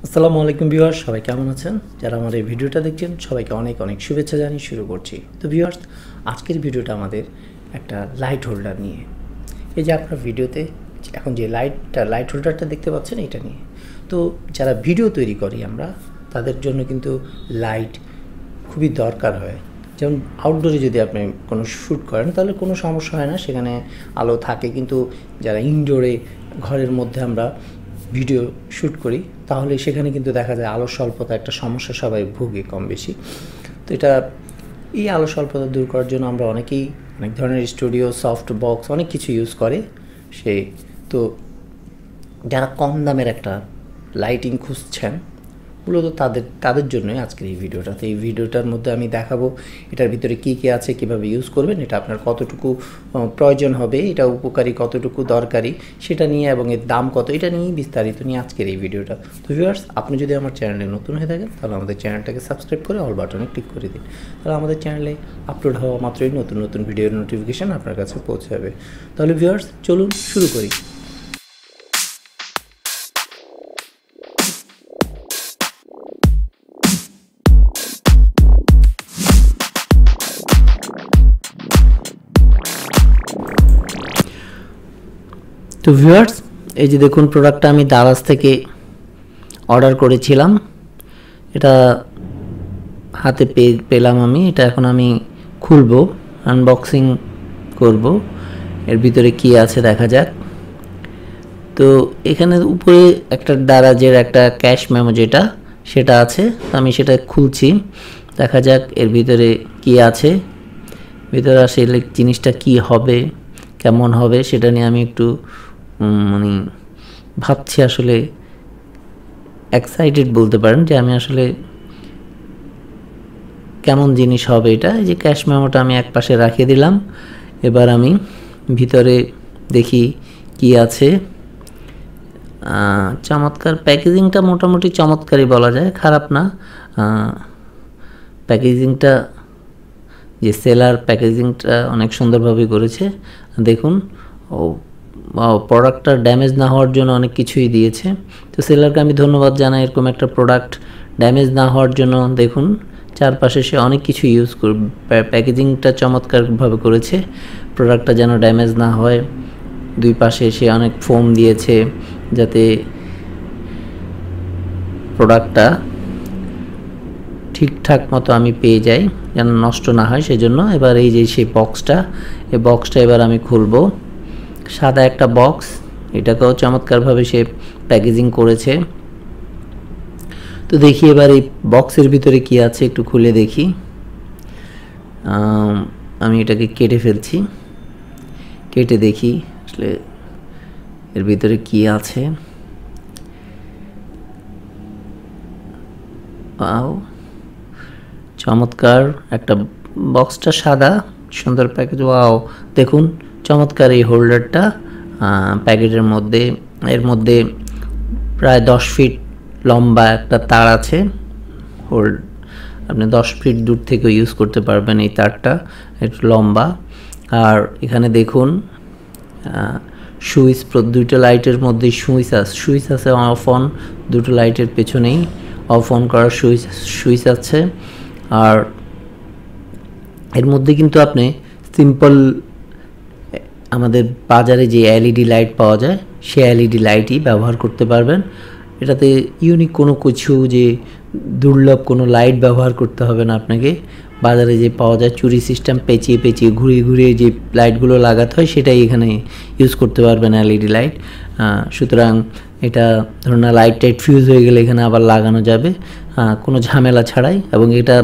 আসসালামু আলাইকুম ভিউয়ার্স, সবাই কেমন আছেন? যারা আমার এই ভিডিওটা দেখছেন সবাইকে অনেক অনেক শুভেচ্ছা জানিয়ে শুরু করছি। তো ভিউয়ার্স, আজকের ভিডিওটা আমাদের একটা লাইট হোল্ডার নিয়ে। এই যে আপনার ভিডিওতে এখন যে লাইট হোল্ডারটা দেখতে পাচ্ছেন, এটা নিয়ে। তো যারা ভিডিও তৈরি করি আমরা, তাদের জন্য কিন্তু লাইট খুবই দরকার হয়। যেমন আউটডোরে যদি আপনি কোনো শ্যুট করেন তাহলে কোনো সমস্যা হয় না, সেখানে আলো থাকে। কিন্তু যারা ইনডোরে ঘরের মধ্যে আমরা ভিডিও শ্যুট করি তাহলে সেখানে কিন্তু দেখা যায় আলো স্বল্পতা একটা সমস্যা, সবাই ভুগে কম বেশি। তো এই আলো স্বল্পতা দূর করার জন্য আমরা অনেক ধরনের স্টুডিও সফট বক্স অনেক কিছু ইউজ করে তো যারা কম দামের একটা লাইটিং খুঁজছেন মূলত তাদের জন্যই আজকের এই ভিডিওটা। তো এই ভিডিওটার মধ্যে আমি দেখাবো এটার ভিতরে কী কী আছে, কীভাবে ইউজ করবেন, এটা আপনার কতটুকু প্রয়োজন হবে, এটা উপকারী কতটুকু দরকারি সেটা নিয়ে, এবং এর দাম কত, এটা নিয়েই বিস্তারিত নিয়ে আজকের এই ভিডিওটা। তো ভিউয়ার্স, আপনি যদি আমার চ্যানেলে নতুন হয়ে থাকেন তাহলে আমাদের চ্যানেলটাকে সাবস্ক্রাইব করে অল বাটনে ক্লিক করে দিন। তাহলে আমাদের চ্যানেলে আপলোড হওয়া মাত্রই নতুন নতুন ভিডিওর নোটিফিকেশান আপনার কাছে পৌঁছে যাবে। তাহলে ভিউয়ার্স, চলুন শুরু করি। তো ভিউয়ার্স, এই যে দেখুন, প্রোডাক্টটা আমি দারাজ থেকে অর্ডার করেছিলাম। এটা হাতে পেলাম আমি। এটা এখন আমি খুলবো, আনবক্সিং করব। এর ভিতরে কি আছে দেখা যাক। তো এখানে উপরে একটা দারাজের একটা ক্যাশ মেমো সেটা আছে। আমি সেটা খুলছি, দেখা যাক এর ভিতরে কি আছে। ভিতরে আসলে জিনিসটা কি হবে, কেমন হবে সেটা নিয়ে আমি একটু ভাবছি। আসলে এক্সাইটেড বলতে পারেন যে আমি আসলে কেমন জিনিস হবে এটা। এই যে ক্যাশ মেমোটা আমি এক পাশে রাখিয়ে দিলাম। এবার আমি ভিতরে দেখি কি আছে। চমৎকার প্যাকেজিংটা, মোটামুটি চমৎকারই বলা যায়, খারাপ না। প্যাকেজিংটা যে সেলার প্যাকেজিংটা অনেক সুন্দরভাবে করেছে। দেখুন, প্রোডাক্টটা ড্যামেজ না হওয়ার জন্য অনেক কিছুই দিয়েছে। তো সেলারকে আমি ধন্যবাদ জানাই, এরকম একটা প্রোডাক্ট ড্যামেজ না হওয়ার জন্য। দেখুন, চারপাশে সে অনেক কিছু ইউজ প্যাকেজিংটা চমৎকারভাবে করেছে, প্রোডাক্টটা যেন ড্যামেজ না হয়। দুই পাশে সে অনেক ফোম দিয়েছে যাতে প্রোডাক্টটা ঠিকঠাক মতো আমি পেয়ে যাই, যেন নষ্ট না হয় সেজন্য। এবার এই যে সেই বক্সটা এবার আমি খুলবো। সাদা একটা বক্স, এটাকেও চমৎকারভাবে সে প্যাকেজিং করেছে। তো দেখি এবার এই বক্সের ভিতরে কি আছে, একটু খুলে দেখি। আমি এটাকে কেটে ফেলছি, কেটে দেখি আসলে এর ভিতরে কি আছে। চমৎকার একটা, বক্সটা সাদা, সুন্দর প্যাকেজ। ওয়াও, দেখুন চমৎকার এই হোল্ডারটা প্যাকেটের মধ্যে। এর মধ্যে প্রায় 10 ফিট লম্বা একটা তার আছে। আপনি 10 ফিট দূর থেকে ইউজ করতে পারবেন এই তারটা, একটু লম্বা। আর এখানে দেখুন সুইচ, দুইটা লাইটের মধ্যে সুইচ আছে অফ অন, দুটো লাইটের পেছনেই অফ অন করার সুইচ আছে। আর এর মধ্যে কিন্তু আপনি সিম্পল আমাদের বাজারে যে এলইডি লাইট পাওয়া যায় সেই এলইডি লাইটই ব্যবহার করতে পারবেন। এটাতে ইউনিক কোনো কিছু, যে দুর্লভ কোনো লাইট ব্যবহার করতে হবে না আপনাকে। বাজারে যে পাওয়া যায় চুরি সিস্টেম, পেঁচিয়ে ঘুরিয়ে যে লাইটগুলো লাগাতে হয় সেটাই এখানে ইউজ করতে পারবেন, এলইডি লাইট। সুতরাং এটা ধরুন না, লাইট ফিউজ হয়ে গেলে এখানে আবার লাগানো যাবে কোনো ঝামেলা ছাড়াই। এবং এটা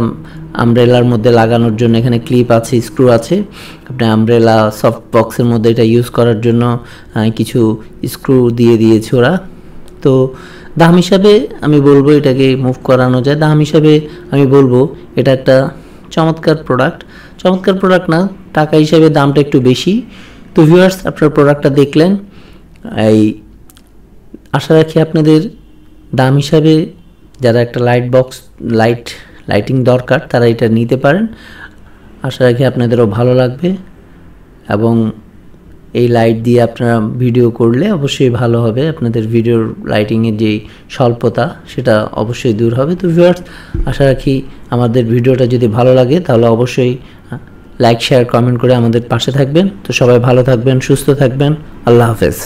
আমব্রেলার মধ্যে লাগানোর জন্য এখানে ক্লিপ আছে, স্ক্রু আছে। আপনি আমব্রেলা সফট বক্সের মধ্যে এটা ইউজ করার জন্য কিছু স্ক্রু দিয়েছে ওরা। তো দাম হিসাবে আমি বলবো এটাকে মুভ করানো যায়। দাম হিসাবে আমি বলবো এটা একটা চমৎকার প্রোডাক্ট না, টাকা হিসাবে দামটা একটু বেশি। তো ভিউয়ার্স, আপনার প্রোডাক্টটা দেখলেন। এই আশা রাখি আপনাদের দাম হিসাবে যারা একটা লাইটিং দরকার তারা এটা নিতে পারেন। আশা রাখি আপনাদেরও ভালো লাগবে। এবং এই লাইট দিয়ে আপনারা ভিডিও করলে অবশ্যই ভালো হবে। আপনাদের ভিডিওর লাইটিংয়ের যেই স্বল্পতা সেটা অবশ্যই দূর হবে। তো ভিউয়ার্স, আশা রাখি আমাদের ভিডিওটা যদি ভালো লাগে তাহলে অবশ্যই লাইক, শেয়ার, কমেন্ট করে আমাদের পাশে থাকবেন। তো সবাই ভালো থাকবেন, সুস্থ থাকবেন। আল্লাহ হাফেজ।